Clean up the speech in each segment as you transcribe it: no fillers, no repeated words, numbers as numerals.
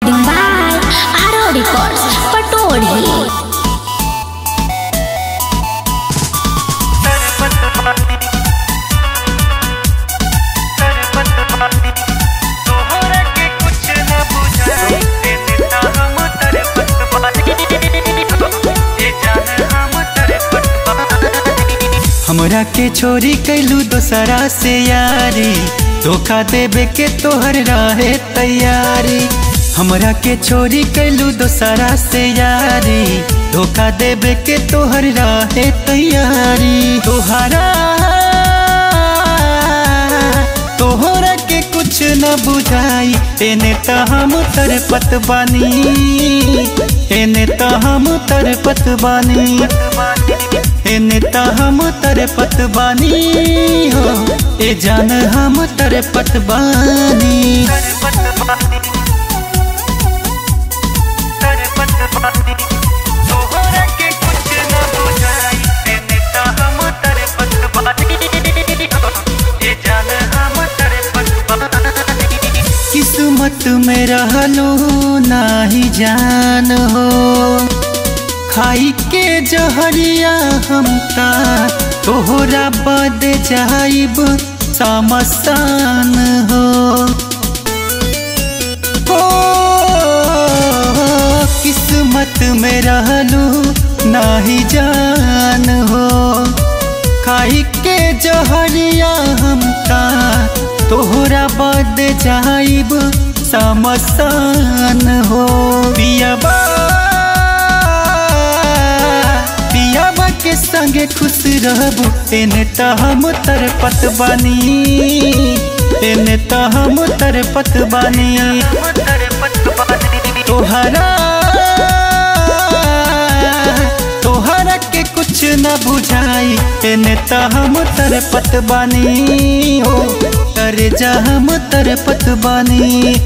Recording by Aro Records, Patodi. हमरा के छोरी कैलू दोसरा से यारी, धोखा देवे के तोहर रहे तैयारी। हमरा के छोरी कैलू दोसरा से यारी, धोखा देवे के तोहर रहे तैयारी। तोहरा के कुछ न बुझाई, एने त हम तरपत बानी, एने त हम तरपत बानी, एने त हम तरपत बानी हो, ए जान हम तरपत बानी। किस्मत में रहलो नाही जान हो, खाई के जहरिया हमका तोहरा बद जाइब समसान हो। किस्मत में रहलू नाही जान हो, खाई के जहरिया हमका तोहरा बद जाइब समसान हो। पियाबा के संगे खुश रहबू, एने त हम तरपत बानी, एने त हम तरपत बानी। तोहरा के कुछ न बुझाई, एने त हम तरपत बानी हो, करे जा हम तरपत बानी।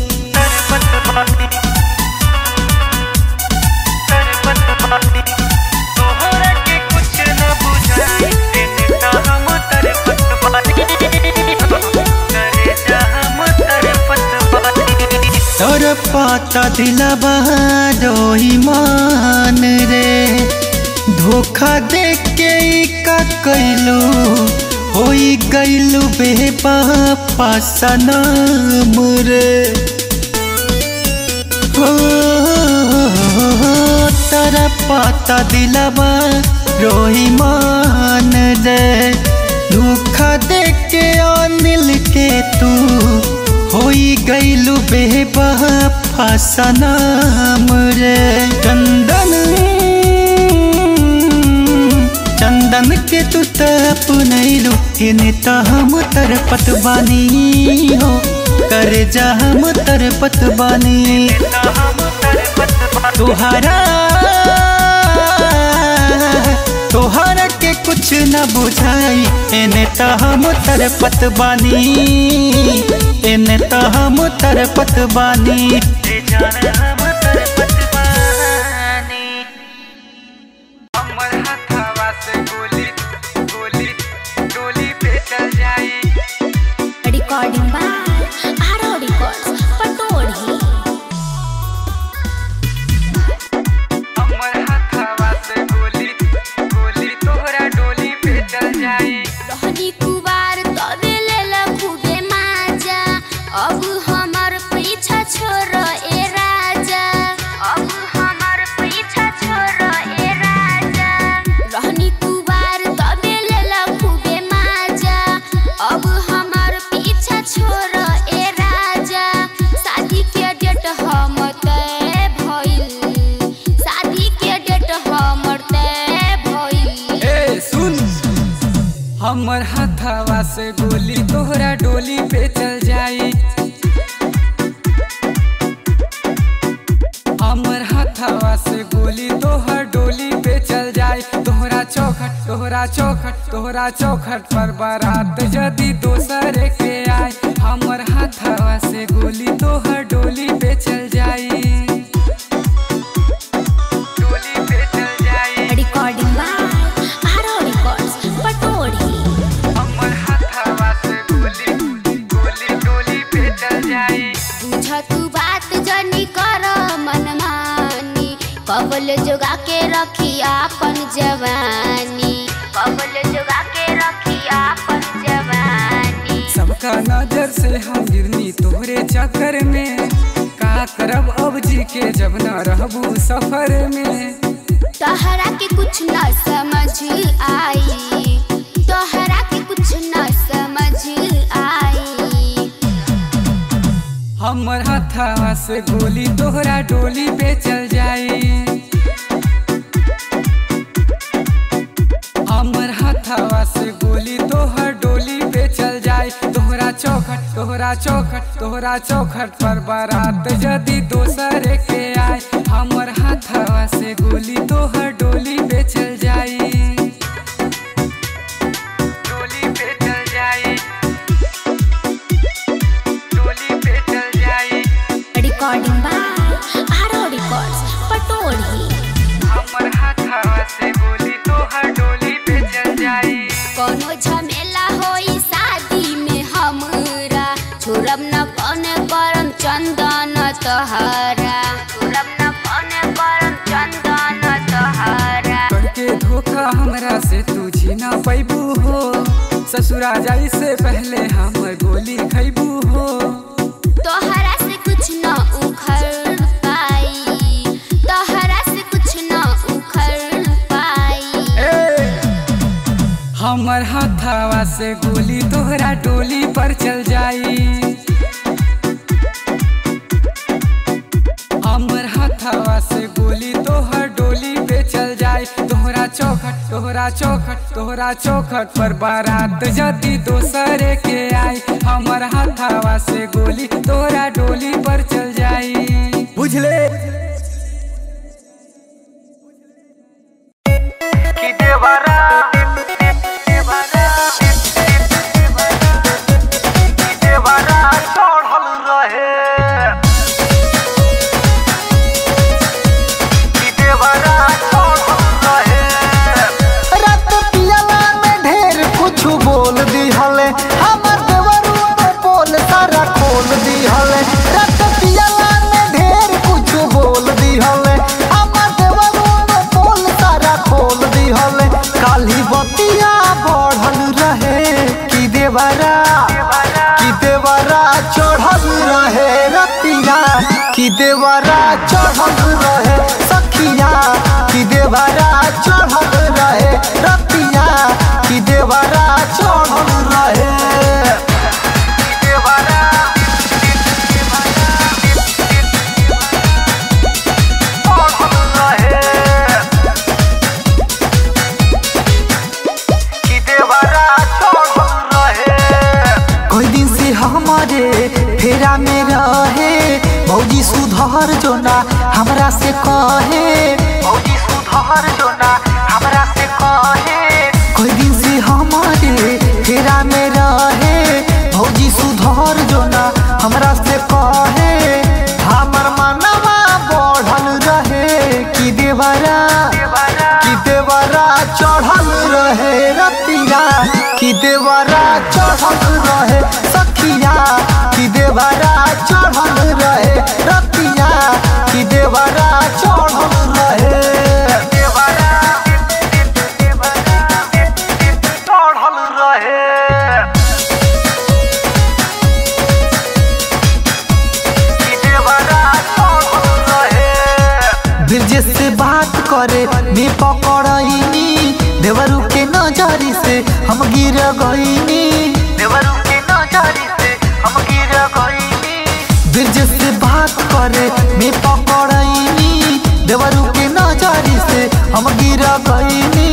तोर पाता दिलवा रोही मान रे, धोखा दे के का कैलू, होई गैलू बेवफा सनम रे। तोर पाता दिलवा रोही मान रे, धोखा दे के अनिल के तू होई गैलू बेवफा सनम रे। चंदन के तू अपनैलू, एने त हम तरपत बानी हो, करे जा हम तरपत बानी। तोहरा के कुछ न बुझाई, एने त हम तरपत बानी, एने त हम तरपत बानी। Recording by Aro Records, Patodi. रहनी कुवार तबे लेला खूबे माजा, अब हमर पीछा छोड़ ए राजा, अब हमर पीछा छोड़ ए राजा। रहनी कुवार तबे लेला खूबे माजा, अब हमर पीछा छोड़ ए राजा। शादी के डेट हम तय भइल, शादी के डेट हमर तय भइल। ए सुन, हमर हथवा से गोली तोहरा डोली पे चल जाई, हमर हथवा से गोली तोहर डोली पे चल जाई। तोहरा चौखट तोहरा चौखट तोहरा चौखट पर बारात यदि दोसर के आए, हमर हथवा से गोली तोहर डोली पे चल जाई, डोली पे चल जाई। Recording by Aro Records, Patodi. हमर हथवा से गोली गोली डोली पे चल जाई। बुझ तू बात जनी कर कबल जोगा के रखी अपन जवानी, कबल जोगा के रखी अपन जवानी। सबका नजर से हम गिरनी तोहरे चक्कर में, का करब अब जी के जब न रहबू सफर में। तोहरा के कुछ न समझ आई, तोहरा के कुछ न समझ आई। हमर हथवा से गोली तोहरा डोली पे चल जाई, हमर हथवा से गोली तोहर डोली पे चल जाई। तोहरा चौखट तोहरा चौखट तोहरा चौखट पर बारात यदि दोसर के आए, हमर हथवा से गोली तोहर डोली पे चल जाई, डोली पे चल जाई, डोली पे चल जाई। रिकॉर्डिंग बाय आरो रिकॉर्ड्स पटोरी। हमर हथवा से गोली तोहर डोली पे चल जाई। कोनो झमेला होई शादी में हमरा, छोड़ब न कौने करम चंदन तोहरा, छोड़ब न कौने करम चंदन तोहरा। करके धोखा हमरा से तू जीना पैबू हो, ससुरा जाई से पहले हमर गोली खैबू हो। तोहरा से कुछ न उखड़ पाई, तोहरा से कुछ न उखड़ पाई। हमर हथवा से गोली तोहरा डोली पर चल जाई, हमर हथवा से गोली तोहर डोली पे चल जाई। तोहरा चौखट तोहरा चौखट तोहरा चौखट पर बारात यदि दोसर के आई, हमर हथवा से गोली तोहरा डोली पर चल जाई। बुझले कि देवरा कि देवरा चढ़ल रहे सखिया, कि देवरा चढ़ल रहे रतिया, कि देवरा चढ़ल रहे, कि देवरा चढ़ल रहे, कि देवरा चढ़ल रहे। कोई दिन से हमारे फेरा में रहे, भौजी सुधर जो ना हमरा से कहे, भौजी सुधर जो ना हमरा से कहे। कोई दिन से हमारे फेरा में रहे, भौजी सुधर जो ना हमरा से कहे। हमर मनवा बढ़ल रहे कि देवरा चढ़ल रहे रतिया, कि देवरा चढ़ल रहे सखिया, कि देवरा चढ़ल रहे रतिया, कि देवरा चढ़ल रहे, देवरा चढ़ल रहे, कि देवरा चढ़ल रहे। ब्रिजेश से बात करे में पकड़नी, देवरू के नजरी से हम गिर गईनी, देवरू के नजरी से हम गिर गईनी। ब्रिजेश से बात करे में पकड़नी, देवरू के नजरी से हम गिर गईनी।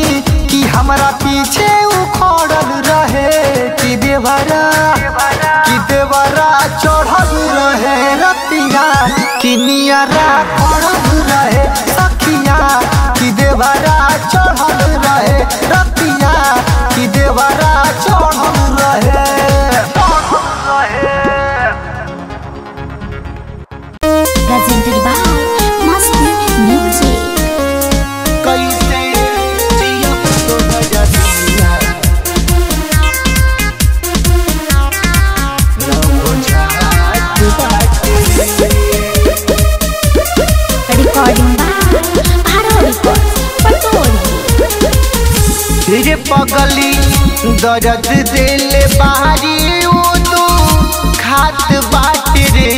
कि हमरा पीछे उखड़ल रहे कि देवरा चढ़ल रहे रतिया, कि नियरा खड़ल रहे सखिया, कि देवरा चढ़ल रहे रतिया, कि देवरा चढ़ल रहे। Presented by Masti Music. कैसे जिया तो नया दुनिया, रंगो छाट बाटे। रे पगली दर्द दिल बारी ओ तू खात बाट रे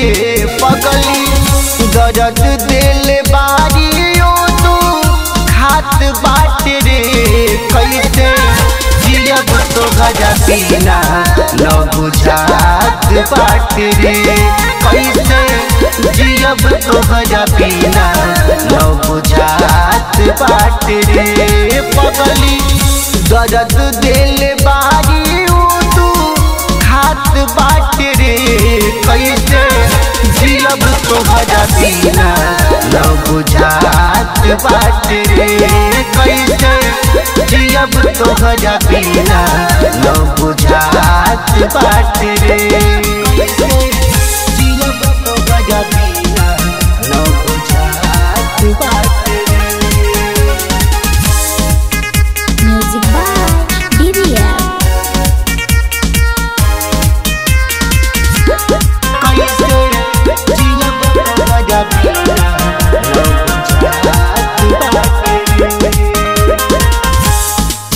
पगली दर्द दिल बारी ओ तू खात बाट रे कैसे जियब तो गजा पीना न बुझात बाट रे कैसे जियब तो गजा पीना न बुझात बाट रे पगली दर्द दिल बारी तू खात बाट रे कैसे जियब तो गजा पीना न बुझात बाट रे कैसे जियब तो गजा पीना न बुझात बाट रे जियब तो गजा पीना न बुझात बाट रे। Music by DVM.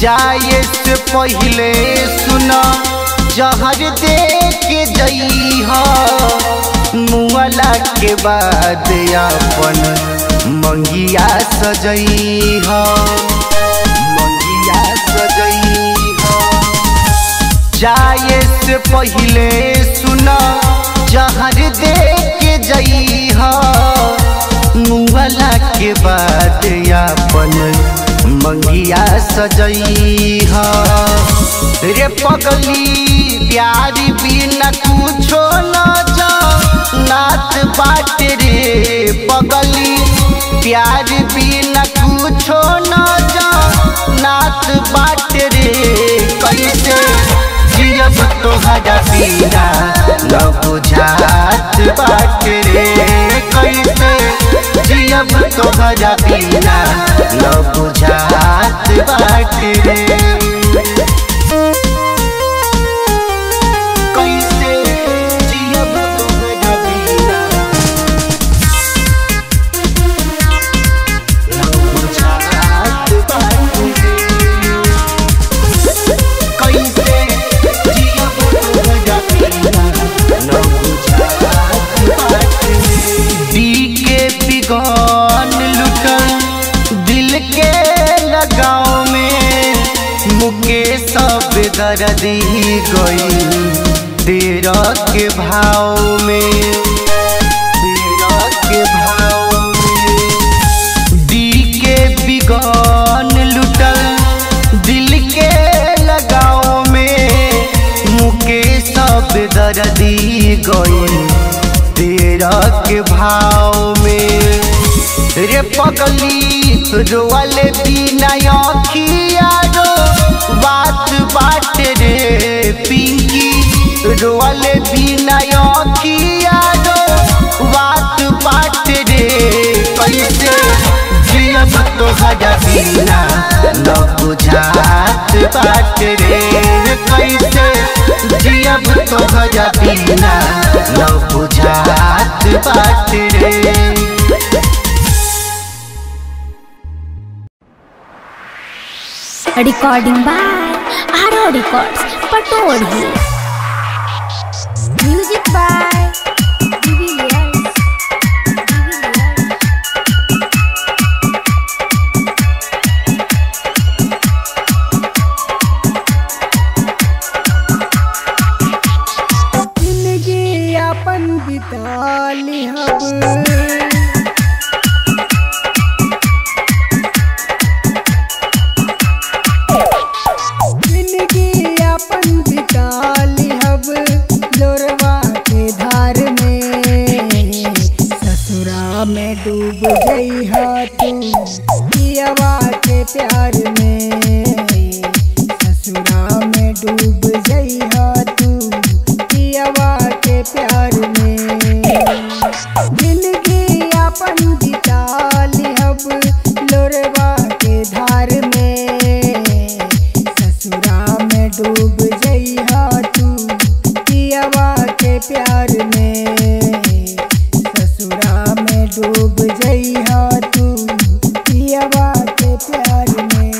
जाए से पहले सुना जहर दे के जइहा मुआला के बाद अपन मंगिया सजइहा मंगिया सजइहा। जाए से पहले सुना जहर दे के जइहा मुआला के बाद अपन मंगिया सजइहा रे पगली प्यारी बिना कुछो न जा नात बाट रे पगली प्यारी बिना कुछो न जा नात बाट रे कैसे जियब तो गजा पीना न बुझात बाट रे कैसे जियब तो गजा पीना न बुझात बाट रे कैसे जियब तो गजा पीना न बुझात बाट रे कैसे जियब तो गजा पीना न बुझात बाट रे। दी के बिगन लुटल दिल के लगाव में मुकेश बेदर्दी गई तेरा के भाव में तेरा के भाव में दी के बिगन लुटल दिल के लगाव में मुकेश बेदर्दी गई तेरा के भाव में रे पगली रोवाले बिना अखिया रो बात बाट रे पिंकी रोवाले बिना अखिया रो बात बाट रे कैसे जियब तो गजा पीना न बुझात बाट रे कैसे जियब तो गजा पीना न बुझात बाट रे। Recording by Aaro records Patori. Music by DVM. जिंदगी अपन बिता लिहब में डूब गई हा तू पियवा के प्यार में ससुरा में डूब गई हा तू पियवा के प्यार में जिंदगी अपन बिता लिहब लोरवा के धार में ससुरा में डूब गई हा तू पियवा के प्यार में डूब जइहा तू पियवा के प्यार में।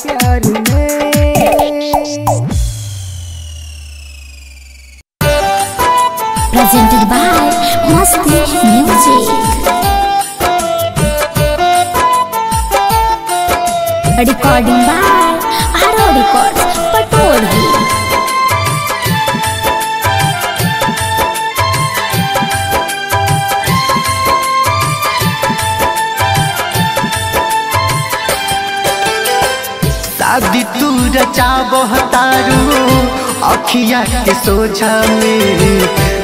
प्यार में। Presented by Masti Music. Recording by Aro Records, Patoli. शादी तू रचाबह तारू अखिया के सोझा में,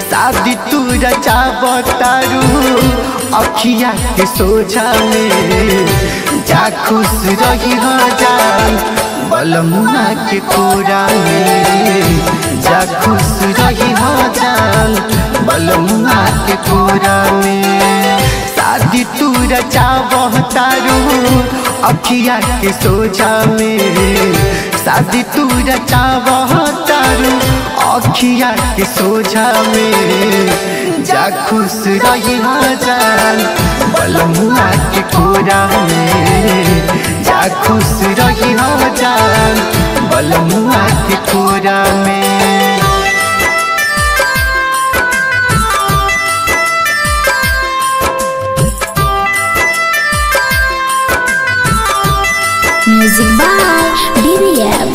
शादी तू रचाबह तारू अखिया के सोझा में। जा खुश रही हो जान बलमुआ के कोरा में, जा खुश रही हो जान बलमुआ के कोरा में। शादी तू रचाबह तारू अखिया के सोझा में, शादी तू रचाबह तारू अखिया के सोझा में। जा खुश रही हो जान बलमुआ के कोरा में, जा खुश रही हो जान बलमुआ के कोरा में। Music by DBM.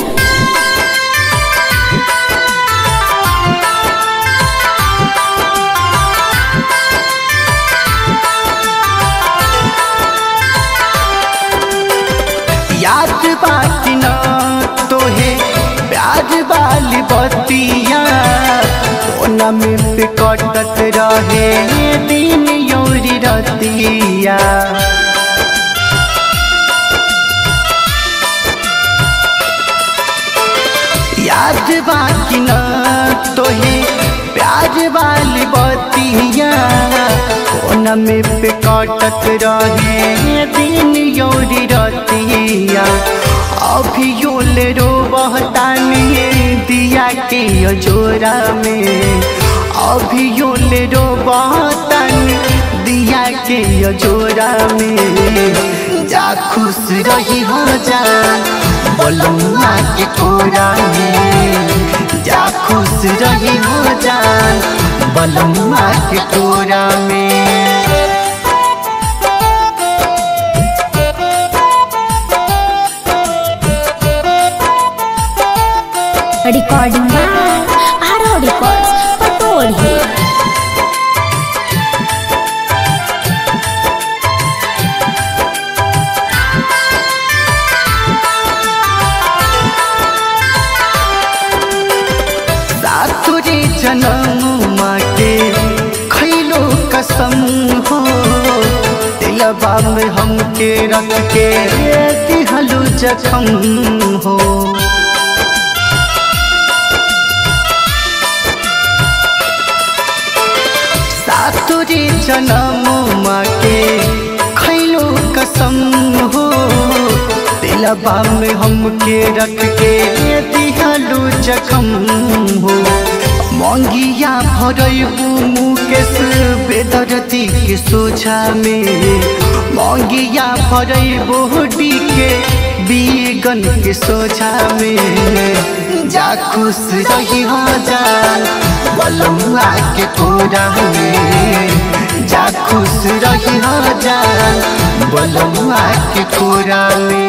याद बाकी ना तो है प्यार वाली बतिया, कोना में पे कटत रहे दिन योरी रतिया। याद बाकी ना तो है प्यार वाली बतिया, कोना में पे कटत रहे दिन योरी रतिया। अभी योले रो बहतानी दिया के जोरा में, अभी योले रो बहतानी दिया के जोरा में। जा खुश रही हो जान बलमुआ के कोरा में, जा खुश रही हो जान बलमुआ के कोरा में। Recording by Aro Records, Patoli. सातुरी जन्म के खैलो कसम हो, दिलबा में हमके रख के दिहलू जखम हो। सातुरी जन्म के खैलो कसम हो, दिलबा में हमके रख के दिहलू जखम हो। मंगिया भरबू मुकेश बेदर्दी के सोझा में, मंगिया भरबू डी के बीगन के सोझा में। जा खुश रही हो जान बलमुआ के कोरा में, जा खुश रही हो जान बलमुआ के कोरा में।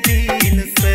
दिन से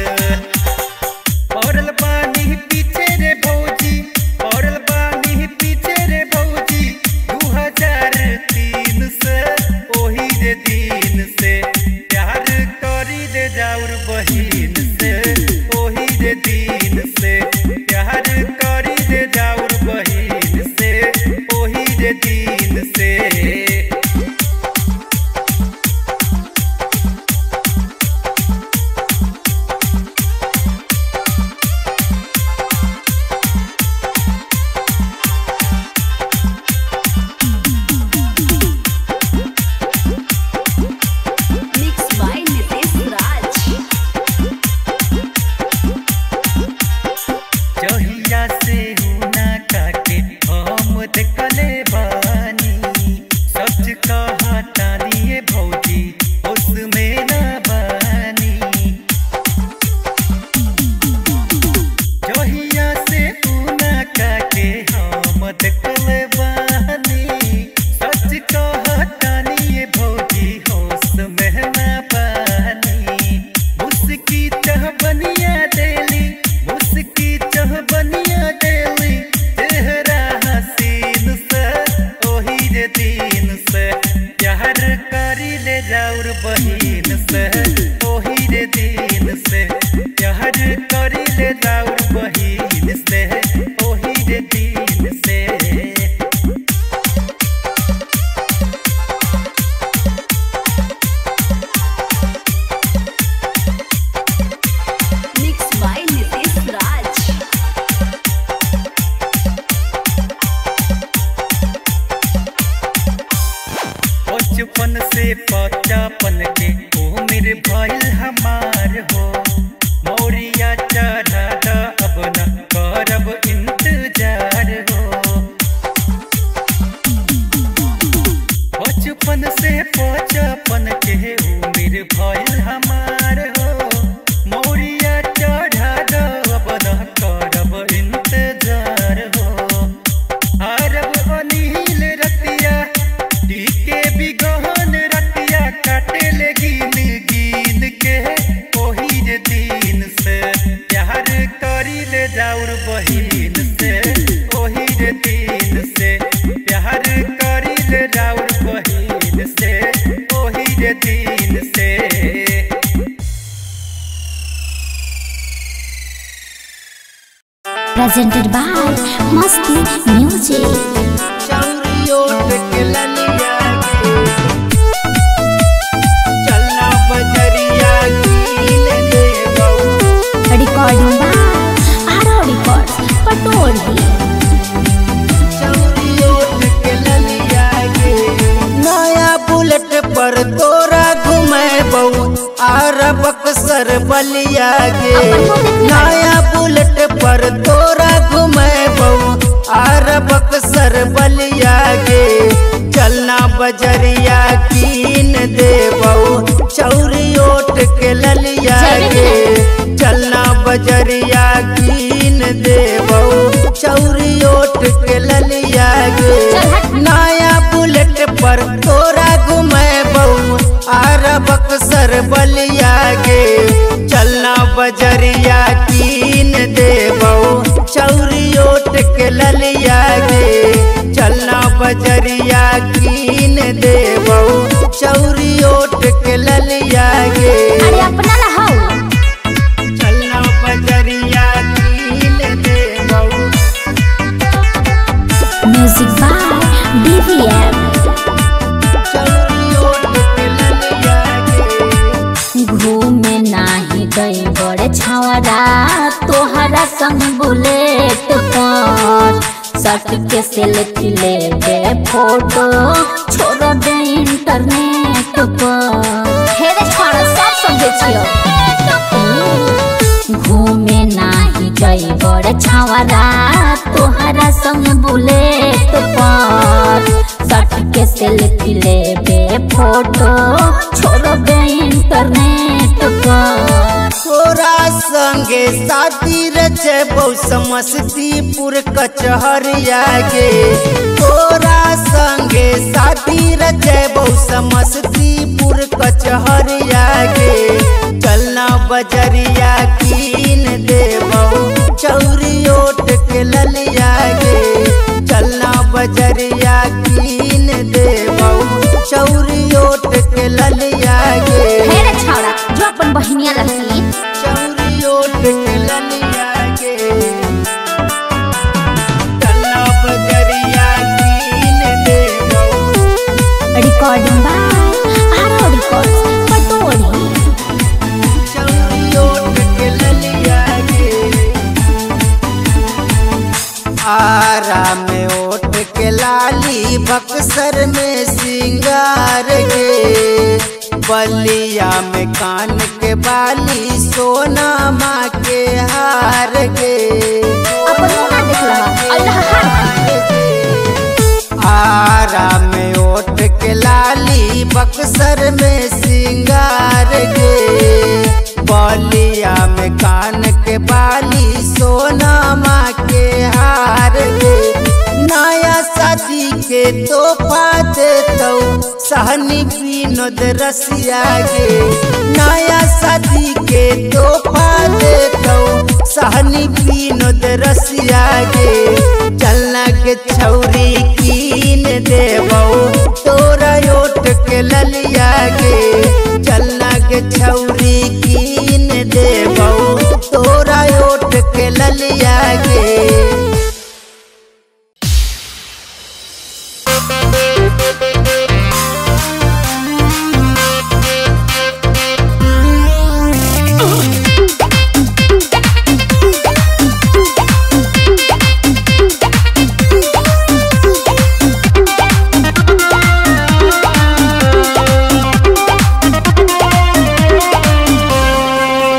presented by Masti Music. चौरियों के ललिया के चलना बजरिया कीन ले बहू। Recording by Aro Records, Patoli. चौरियों के ललिया के नया बुलेट पर तोरा घूमे बहू अरबक सर बलिया के। नया बुलेट पर तोरा घूमे बहू अरबक सर बलिया के। चलना बजरिया कीन दे बहू चौरियोट के ललिया के। चलना बजरिया कीन दे बहू चौरियोट के ललिया के। नया बुलेट पर तोरा घूमे बहू अरबक सर बलिया के। चलना बजरिया कीन दे बहू चौरियोट के ललिया के। चलना बजरिया कीन दे बहू चौरियोट के ललिया के। अरे अपना ला हो। चलना बजरिया कीन दे बहू। Music by BVM. चौरियोट के ललिया के। घूमे नाही गई बड़े छावरा तोहरा संग बुलेट पर। सट के सेल्फी ले दे फोटो छोड़ दे इंटरनेट पर। हे रे छोड़ा सब समझे छियो। घूमे नाही गई बड़े छावरा तोहरा संग बुलेट पर। सट के सेल्फी ले दे फोटो छोड़ दे इंटरनेट पर। तोरा संगे साथी रचे बहु समस्तीपुर कचहरिया के। तोरा संगे साथी रचे बहु समस्तीपुर कचहरिया के। चलना बजरिया कीन दे बहू चौरियोट के ललिया के। चलना बजरिया कीन दे बहू चौरियोट के ललिया के। हे रे छौड़ा जो अपन बहिनिया लगी चौरियोट के ललिया के। चलना बजरिया कीन दे बहू। Recording by Aaro records पटोली। चौरियोट के ललिया के। आरा में ओट के लाली बक्सर में सिंगार के। बलिया में कान के बाली सोना माँ के हार के। अपन मुना देख लहा अल्लाह आरा में ओट के लाली बक्सर में सिंगार के। बलिया में कान के बाली सोना माँ के हार के। नया शादी के तोहफा देतौ सहनी विनोद रसिया के। नया शादी के तोहफा देतौ सहनी विनोद रसिया के। चलना के छौरी कीन दे बहू तोरा ओट के ललिया के। चलना के छौरी कीन दे बहू तोरा ओट के ललिया के।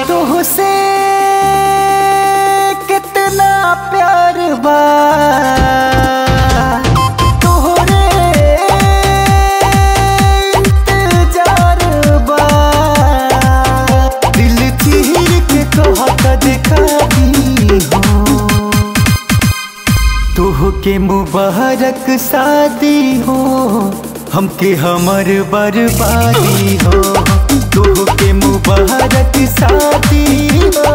तुझसे कितना प्यार बा तोहरे इंतजार बा। दिल चीर के कहत देखा दी हो तोहके मुबारक शादी हो। हमके हमर बर्बादी हो। तोहके मुबारक शादी हो।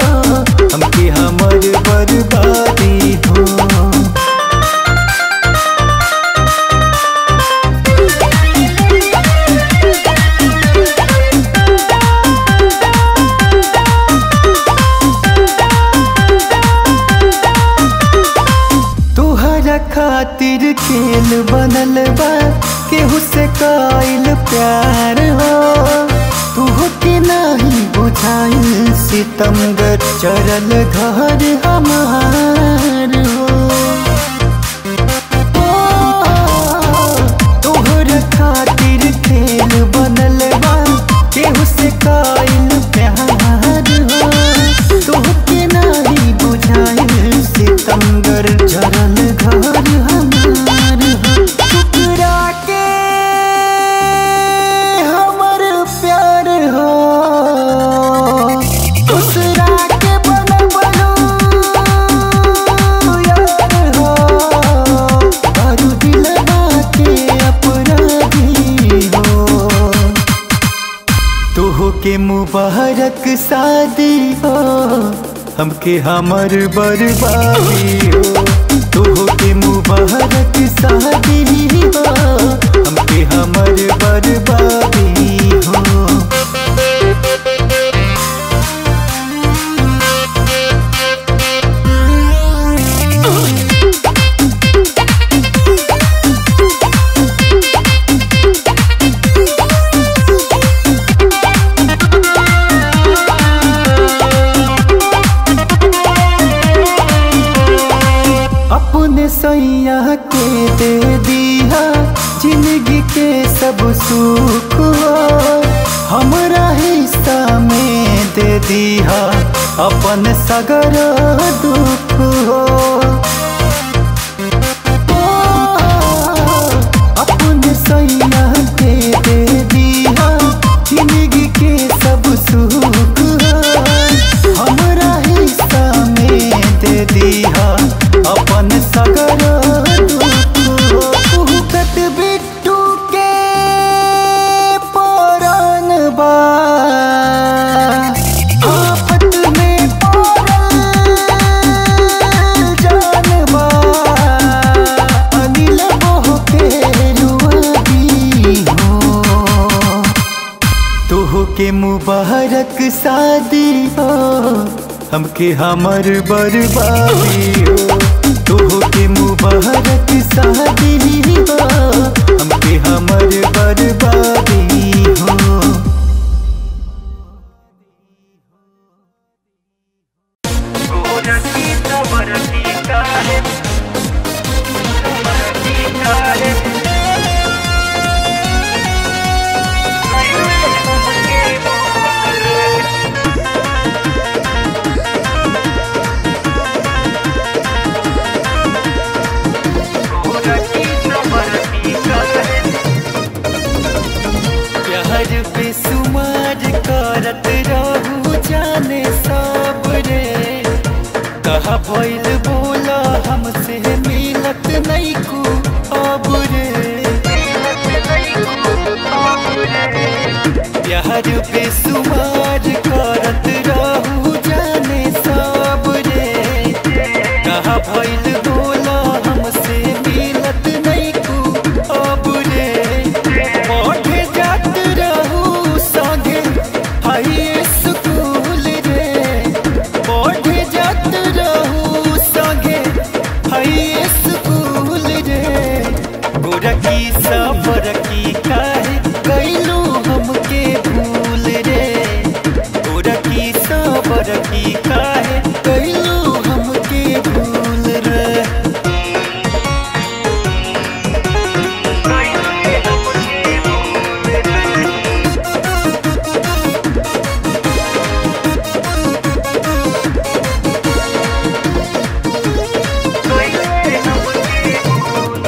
हमके हमर बर्बादी हो। खेल बनल बा केहू से कइल प्यार हो तू के नहीं बुझाइल सितमगर चरल घर हमार हो तोहर खातिर खेल बनल बा केहू से कइल प्यार हो तू के नहीं बुझाइल सितमगर चरल घर हमार हो टुकड़ा के हमर प्यार हो दूसरा के बनबलू यार हो और दिलवा के अपराधी हो तोह के मुबारक शादी हो हमके हमर बर्बादी हो तोह के मुबारक शादी हो हमके हमर बर्बादी हो अपने सैया के दे दिया जिंदगी के सब सुख हो हमरा हिस्सा में दे दिया अपन सगर दुख हो अपने सैया के दे दिया जिंदगी के सब सुख हो हमरा हिस्सा में दे दिया अपन सगर दुखत बिट्टू के परान बा आफत में पड़ल जान बा अनिल मोह के रुआदी हो तोह के मुबारक शादी हो हमके हमर बर्बादी हो तोह के मुबारक शादी हो हमके हमर बर्बादी हो प्यार बेसुमार करत रहू जाने सब रे कहा भइल बोला हमसे मिलत नहीं को अब रे प्यार बेसुमार करत रहू जाने सब रे कहा भइल बोला हमसे मिलत नहीं को अब रे पढ़े जात रहू संगे हाई स्कूल रे पढ़े जात रहू संगे हाई स्कूल रे गोरकी सफर की काहे कैलू हमके भूल रे गोरकी सफर की काहे कैलू हमके भूल रे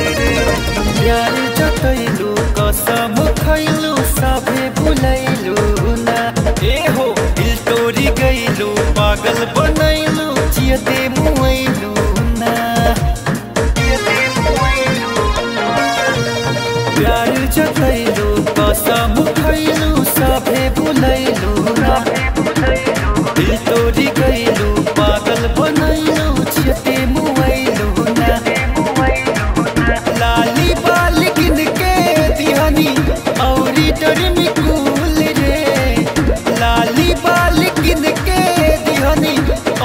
प्यार जतैलू कसम खैलू सभे भुलैलू ना ए हो दिल तोड़ी गैलू पागल बनैलू जियते मुआइलू ना प्यार जतैलू कसम खैलू सभे भुलैलू ना दिल तोड़ी गैलू पागल बनैलू जियते मुआइलू ना लाली बाल गिन के दिहानी औरी डरमी कूल रे लाली बाल गिन के दिहानी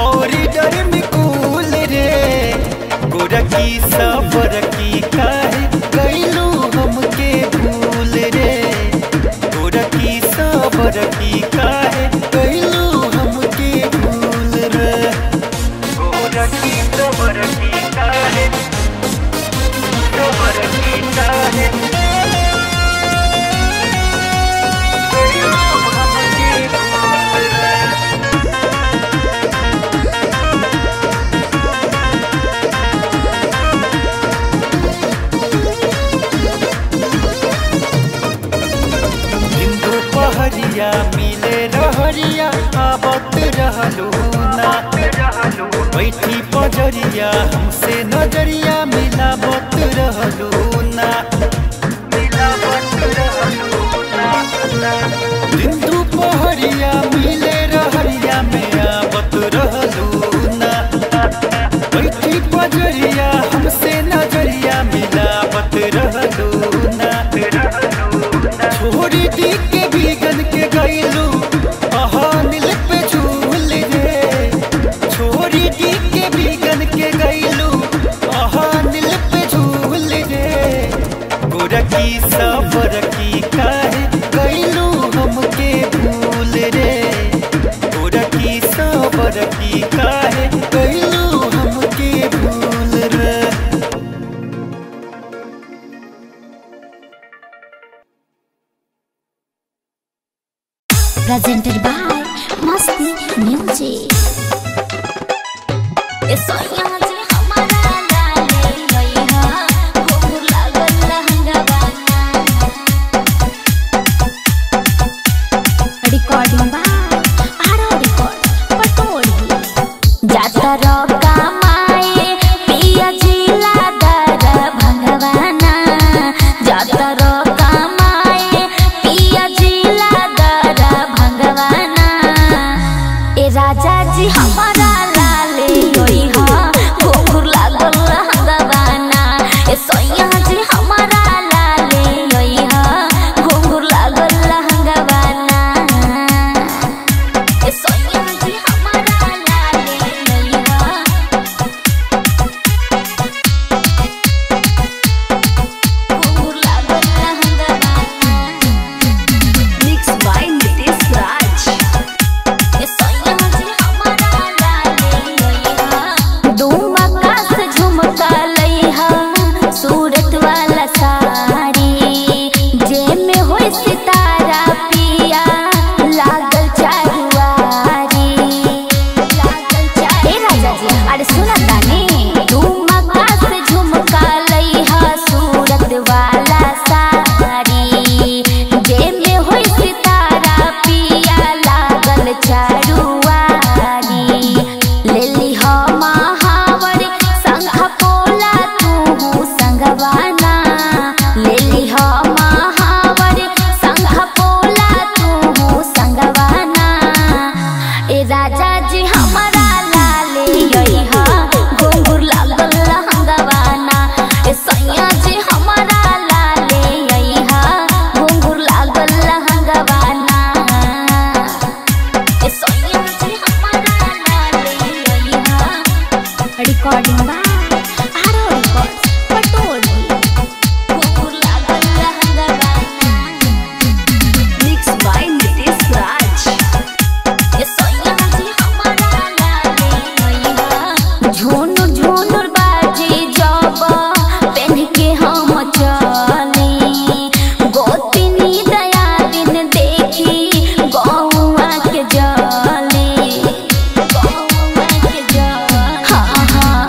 औरी डरमी कूल रे गोरकी सफर की काहे पहरिया हमसे नजरिया मिलावत रहलू ना दिन दुपहरिया मिले रहरिया में आवत रहलू ना बैठी पजरिया हमसे नजरिया मिलावत रहलू ना छोड़ी दी के भीगन के गईलू नील पे झूल रे छोड़ी दी के भीगन के गईलू नील पे झूल रे गोरकी सबरकी काहे गईलू हमके भूल रे गोरकी सबरकी काहे गईलू हमके भूल रे। Presented by Masti Music. Recording by Aro Record, Patoli. Jatara kamaye piya jila dara bhagwana. Jatara kamaye piya jila dara bhagwana. ए राजा जी हमारा लाले योई हा घोघुर लागल हंगवाना। ए सैया जी हमारा लाले योई हा घोघुर लागल हंगवाना। ए सैया जी हमारा लाले योई हा घोघुर लागल हंगवाना। Mixed by Nitish Raj. सूरत वाला साड़ी जे में हो सितारा पिया लागल चारुआरी लागल चाहे राजा जी अरे सुना तानी झुमका से झुमका लइहा सूरत वाला साड़ी जे में हो सितारा पिया लागल चारुआरी ले ली हो महावर संघ पोला तू संगवाना ले ली हो महावर संघ पोला तू संगवाना। ए राजा जी हमारा लाले योई हा घुंघुर लागल हंगवाना। ए सैया जी हमारा लाले योई हा घुंघुर लागल हंगवाना। ए सैया जी हमारा लाले योई हा Recording by Aro Records, Patoli. घुंघुर लागल हंगवाना। Mixed by Nitish Raj. ए सैया जी हमारा लाले योई हा झुनुर झुनुर बाजे जब पेन के हम चली गोतिनी दया दिन देखी गौआ के जली गौआ के जली। हाँ हाँ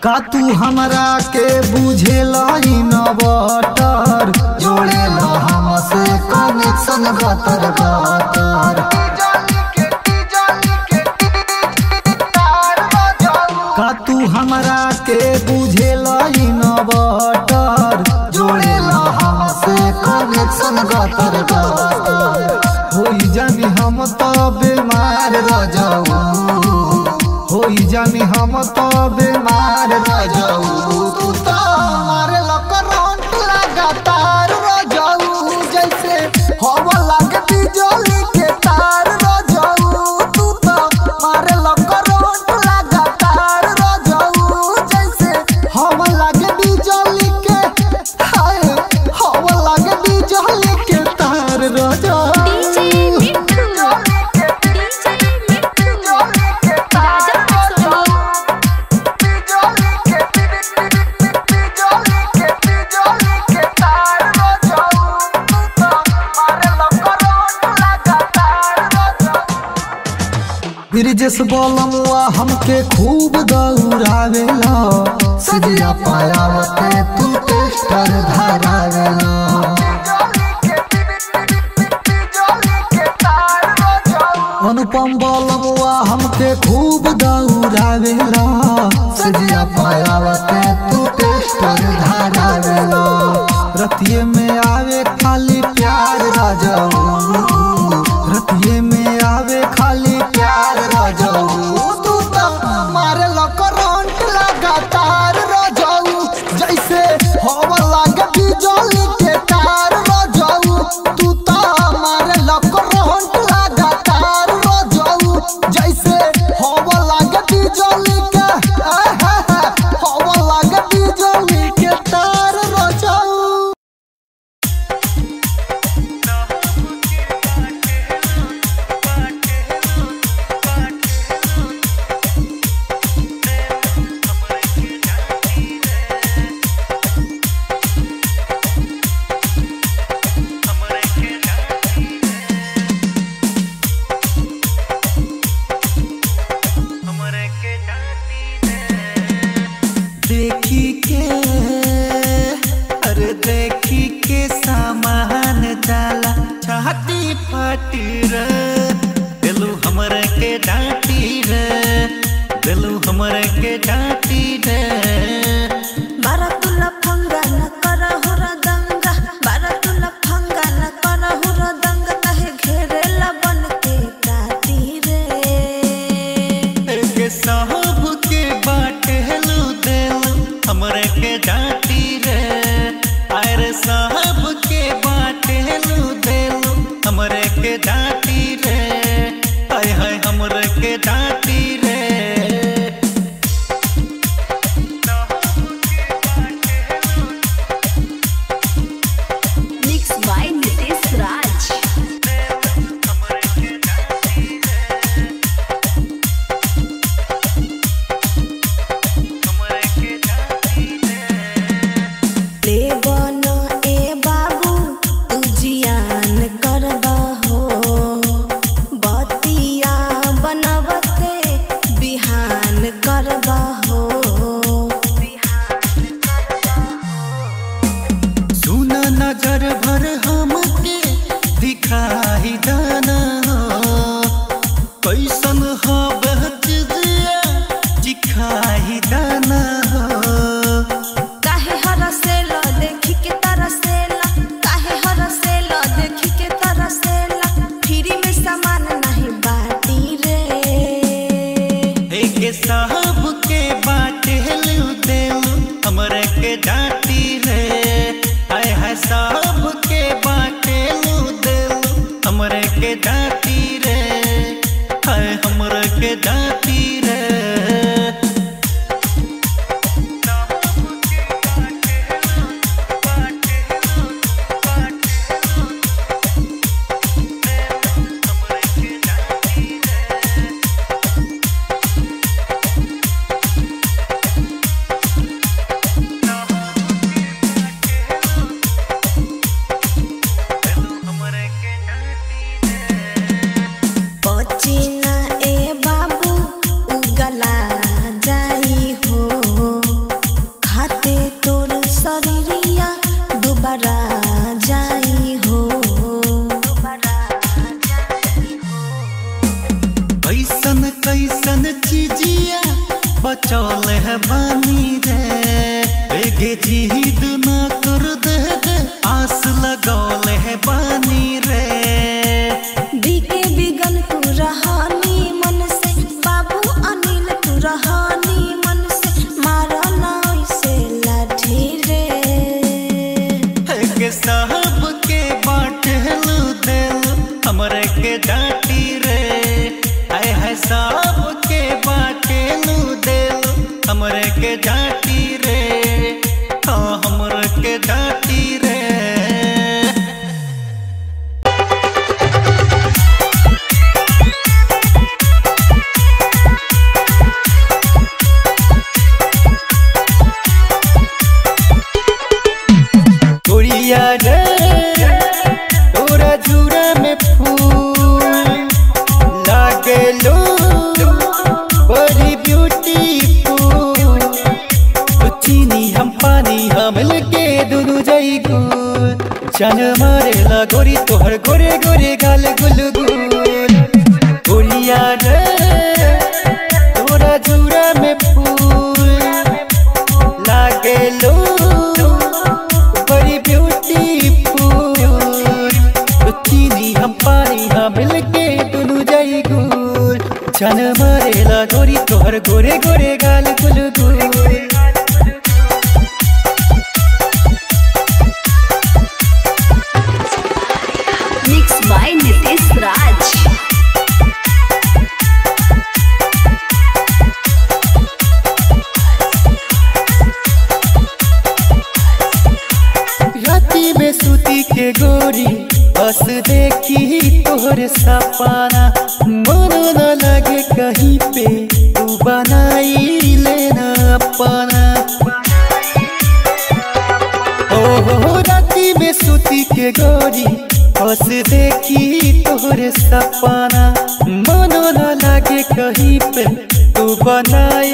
का तू हमरा के बुझेला इनवर्टर जोड़ेला हमसे कनेक्शन गतर गतर का तू हमरा के बुझेला इनवर्टर जोड़ेला हमसे कनेक्शन गतर गतर होई जानी हम तो बीमार रह जाऊ होई जानी हम तो बीमार रह जाऊ तू तो मारे करंट लगातार रह जाऊ जैसे हवा लगे बिजली के तार रह जाऊ तू तो मारे करंट लगातार रह जाऊ जैसे हवा लगे बिजली के हवा लगे बिजली के तार रह जाऊ ब्रिजेश बोलमुआ हमके खूब दौड़ावेला सजिया पायावते तू टेस्टर धरावेला अनुपम बोलमुआ हमके खूब दौड़ावेला सजिया पायावते तू टेस्टर धरावेला रतिये में आवे खाली प्यार राजाऊ रतिये में आवे खाली प्यार राजाऊ तू तो मारे करंट लगातार राजाऊ जैसे हवा लगे बिजली के तार राजाऊ तू तो मारे करंट लगातार राजाऊ जैसे हवा लगे बिजली के हवा लगे बिजली के तार राजाऊ देखी के अरे देखी के सामान जाला छाती फाटी रे दिलू हमरे के डांटी रे दिलू हमरे के डांटी रे बारा तुला फंगा न कर हुर दंगा बारा तुला फंगा न कर हुर दंगा कहे घेरेला बन के काटी रे के साहब के बाटेलू दिलू हमरे के डांटी रे अरे साहब के बाटेलू दिलू हमरे के डांटी रे हाय हाय हमरे के डांटी रे मिक्स बाय नितेश राज। देवन ए बाबू तू जियान करबा हो बतिया बनवते बिहान करबा हो सुन नजर भर हमके दिखाई दाना कैसन हो बहतिया चिखाई दाना काहे हरसेला देखी के तरसेला काहे हरसेला देखी के तरसेला फ्री में सामान नहीं बाटी रे एक साहब के बाटेलू देलू हमरे के डांटी रे हाय हाय साहब के बाटेलू देलू हमरे के डांटी रे हाय हमरे के डांटी रे पचिना ए बाबू कैसन कैसन चीजिया बचौल है बानी रे बेगे जिद न कर दे आस लगौल है बानी रे बीके बिगन तू रहानी मन से बाबू अनिल तू रहानी मन से मारा ना इसे लाठी रे के साहब के बाटलू दिल हमरे के डांटी रे आए है साहब के बाटलू दिल हमरे के डांटी रे हाँ हमरे के डांटी रे तोरा झूरा में फूल लागे लो बड़ी ब्यूटीफुल चीनी हम पानी हम मिलके दोनों जाई गुल जान मारे ला गोरी तोहर गोरे गोरे गाल गुल गुल गोरिया रे तोरा झूरा में फूल लागे लो मिलके दोनों जाई गुल जान मारेला गोरी तोहर गोरे गोरे गाल गुल गुल मिक्स बाय नितेश राज। राती में सूती के गोरी बस देखी तोहर सपना मन न लगे कहीं पे तू बनाई लेना अपना हो राती में सूती के गोरी बस देखी तोहर सपना मन न लगे कहीं पे तू बनाई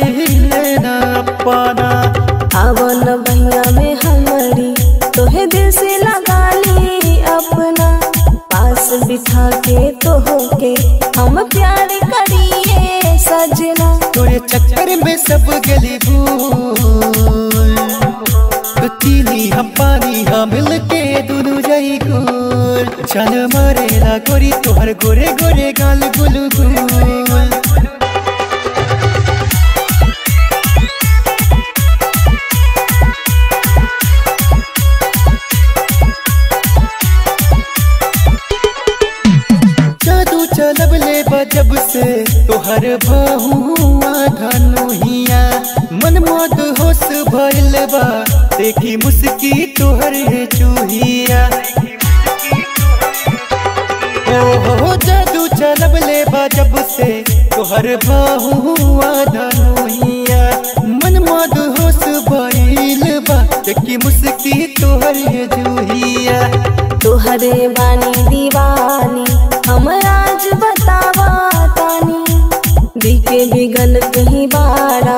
लेना अपना आवन भैया में हमारी तोहे दिल से लगा ली अपना पास बिठा के तो होके हम प्यार करिए सजना तोरे चक्कर में सब गली भूल तो चीनी हम पानी हम मिलके दोनों जाई गुल जान मारेला गोरी तोहर गोरे गोरे गाल गुल गुल जब से तोहर बहुआ धनुहिया मन मोद होश भइल बा देखी मुस्की तोहर चूहिया हो जादू चलब ले बा जब से तोहर बहुआ धनुहिया मन मोद होश भइल बा देखी मुस्की तोहर चूहिया तोहरे बानी दीवानी हम आज बतावा तानी बीके बिगन कहीं बारा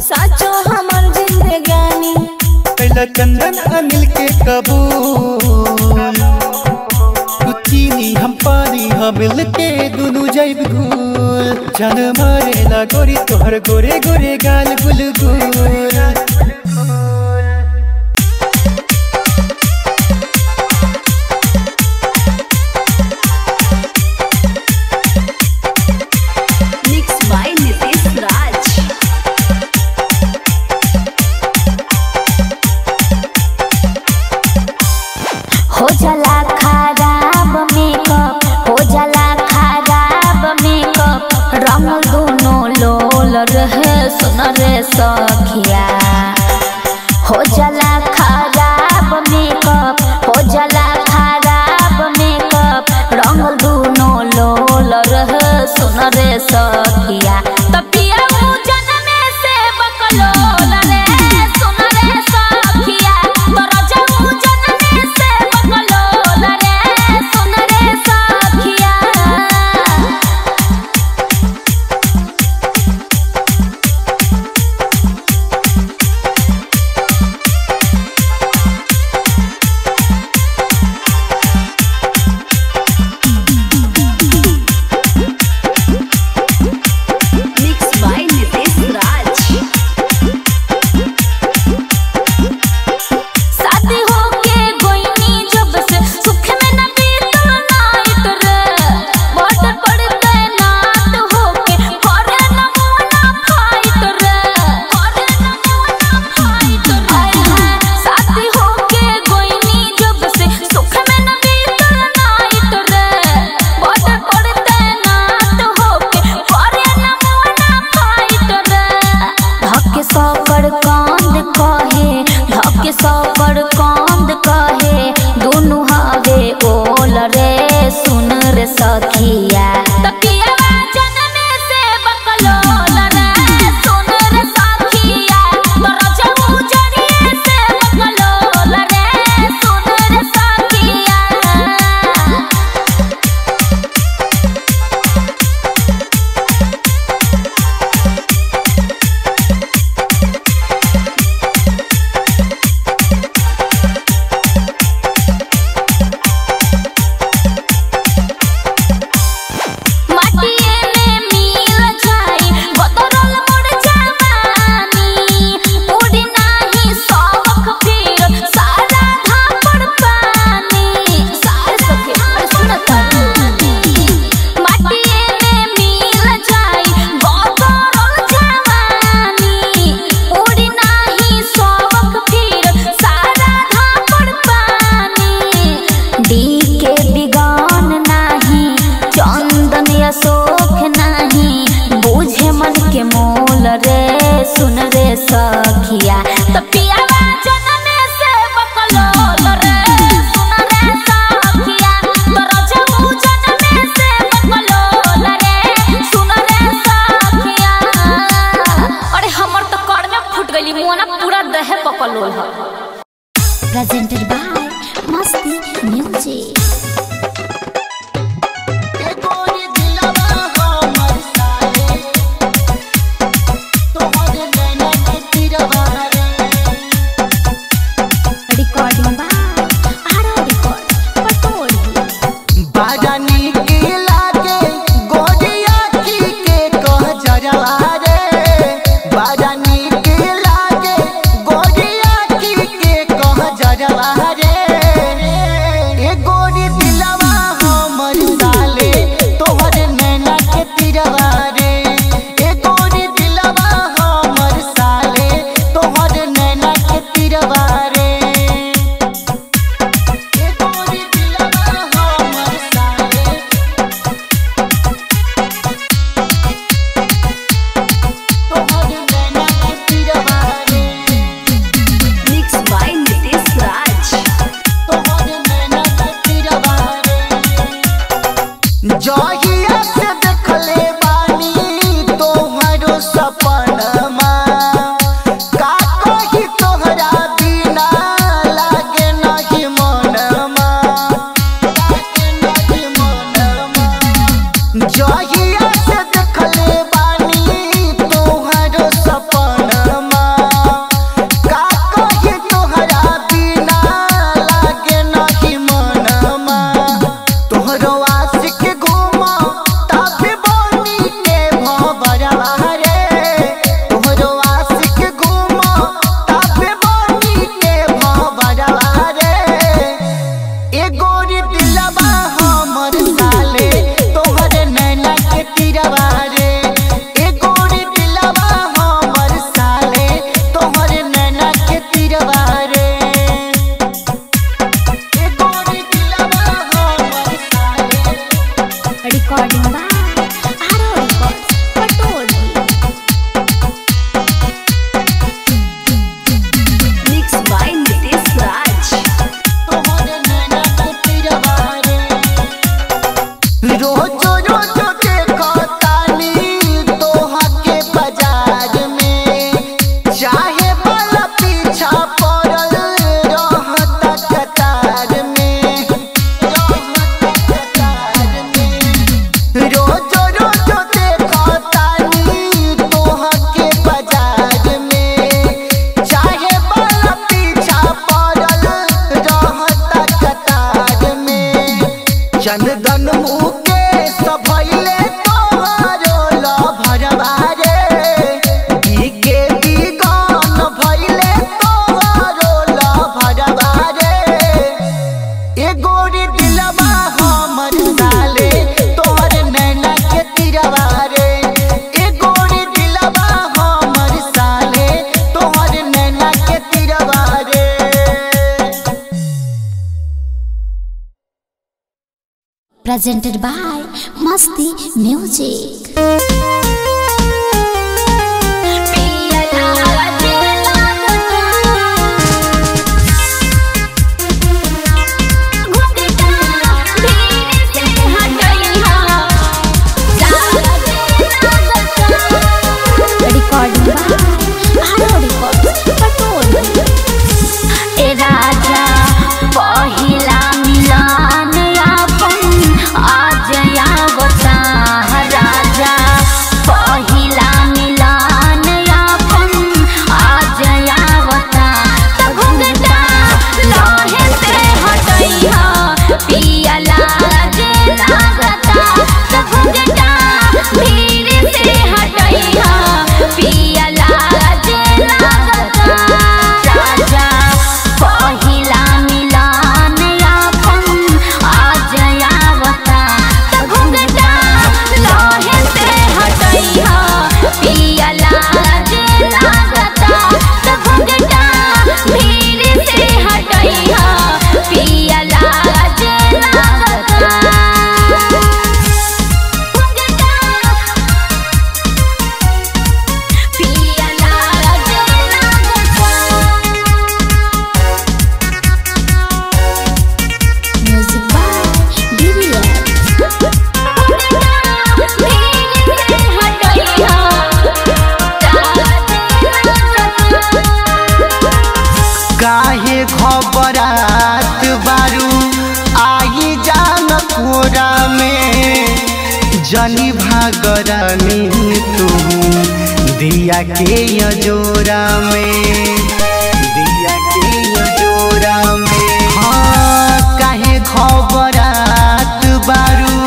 साचो हमर जिंदगानी कैला चंदन अनिल के कबूल तू चीनी हम पानी हम मिलके दोनों जाइब घूल जान मारेला गोरी तोहर गोरे गोरे गाल गुल गुल हो जाला खराब मेकअप हो जाला खराब मेकअप रंग दोनों लोल रहे सुन रे सखिया हो जाला खराब मेकअप हो जाला खराब मेकअप रंग दोनों लोल रहे सुन रे सखिया तपिया मुझन में से बकलोल रे सुन रे सखिया तोरा जाऊ जन में से बकलोल रे सुन रे सखिया रे सुन रे सखिया तो पियावा जनमे से बकलोल रे सुन रे सखिया तो रजऊ जनमे से बकलोल रे सुन रे सखिया। अरे हमर तो कर में फूट गली मोना पूरा देह बकलोल है। Presented by Masti music. Presented by Masti Music. रानी तू दिया के अजोरा में, दिया के अजोरा में। हाँ काहे खबरात बारू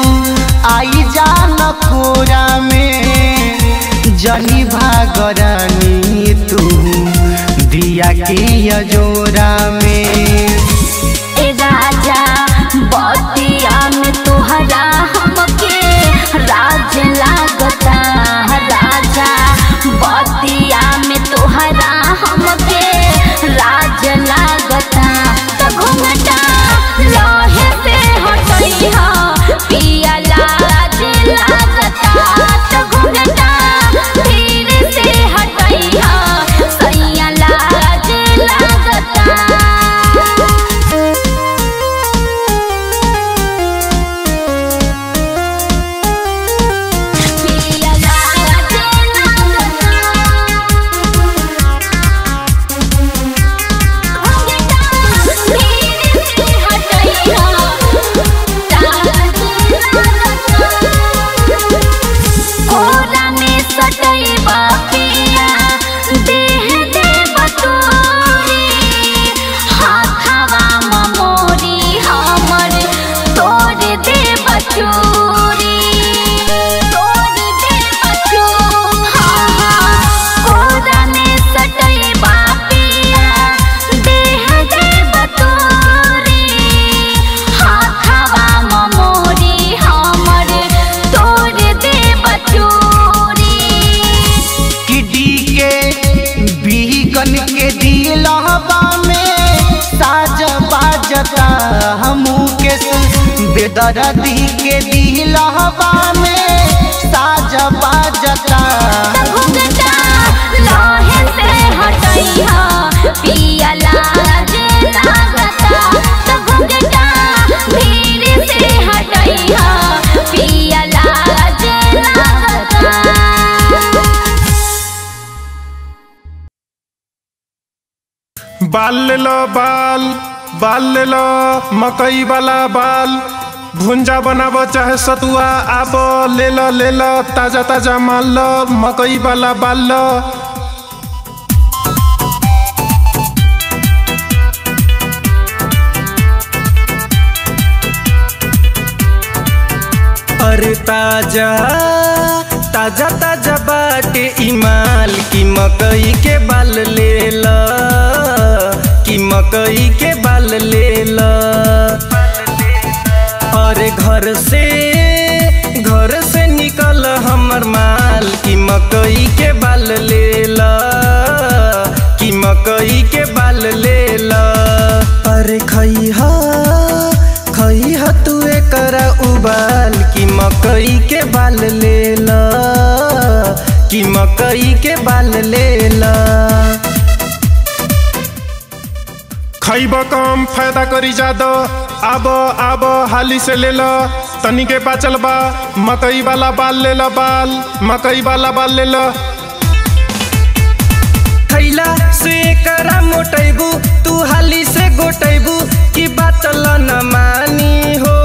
आई जान कोरा में, जनी भागरानी तू दिया के अजोरा में। ए राजा बतिया में तोहरा हमके राज लागता, राजा बतिया में तोहरा हमके राज लागता। तो घूमटा लोहे से हटइहा पिया लाज लागता। तो घूमटा धीरे से हटइहा सैया लाज लागता। बेदर्दी के दिलहबा में साज बाजता। लोहे से हटइहा पिया लाज लागता। तो घुंघटा धीरे से हटइहा पिया लाज लागता। बाल ले लो बाल, बाल ले लो मकई वाला बाल, भुंजा बनाबो चाहे सतुआ आबो ले लो ताजा ताजा माल लो मकई वाला बाल लो। अरे ताजा ताजा ताजा बाटे इमाल की मकई के बाल ले लो, की मकई के बाल ले लो। अरे घर से निकल हमर माल की मकई के बाल ले लो, की मकई के बाल ले लो। अरे खइहा तू एकरा उबाल की मकई के बाल ले लो, की मकई के बाल ले लो। खइब कम फायदा करी जादो आबो आबो हाली से ले लो तनी के बाचल बा मकई वाला बाल ले लो, बाल मकई वाला बाल ले लो। खैला से करा मोटैबू तू हाली से गोटैबू की बातल न मानी हो।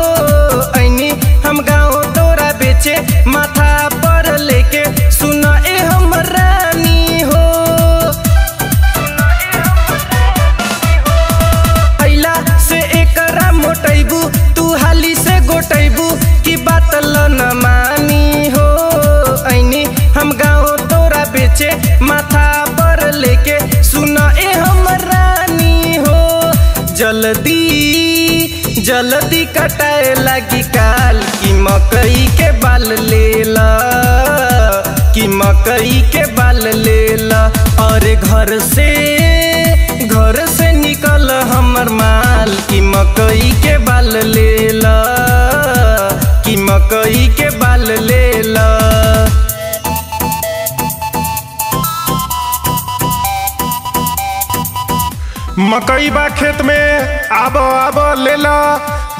ऐनी हम गाँव तोरा बेचे माथा पर लेके सुन ए हम रानी हो। खैला से एकरा मोटैबू तू हाली से गोटैबू की बातल न मानी हो। ऐनी हम गाँव तोरा बेचे माथा पर लेके सुन ए हम रानी हो। जल्दी जल्दी कटाए लगी काल की मकई के बाल ले ला, की मकई के बाल ले ला। और घर से निकल हमर माल की मकई के बाल ले ला, की मकई के बाल ले ला। मकई बा खेत में आबो आबो ले लो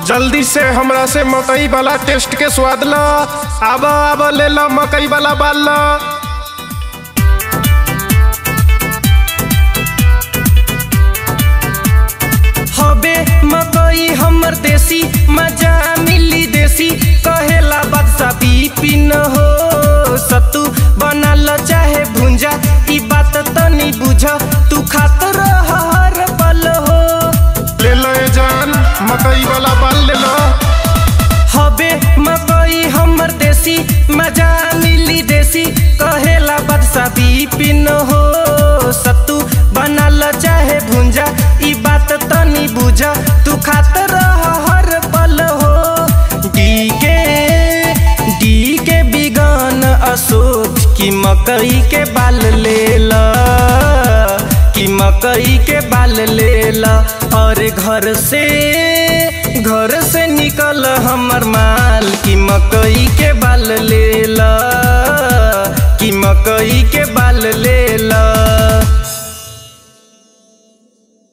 जल्दी से हमरा से मकई वाला टेस्ट के स्वाद लो। आबो आबो ले लो मकई वाला बाल लो। हबे मकई हमर देसी मजा मिली देसी कहेला बादशाह बिपिन हो। परदेसी मजा मिली देसी कहेला बादशाह बिपिन हो सत्तू बनल चाहे भुंजा ई बात तनी बुझा तू खात रह हर पल हो डी के बिगन अशोक की मकई के बाल ले ला कि मकई के बाल ले ला और घर से निकल हमर माल कि मकई के बाल ले ला कि मकई के बाल ले ला।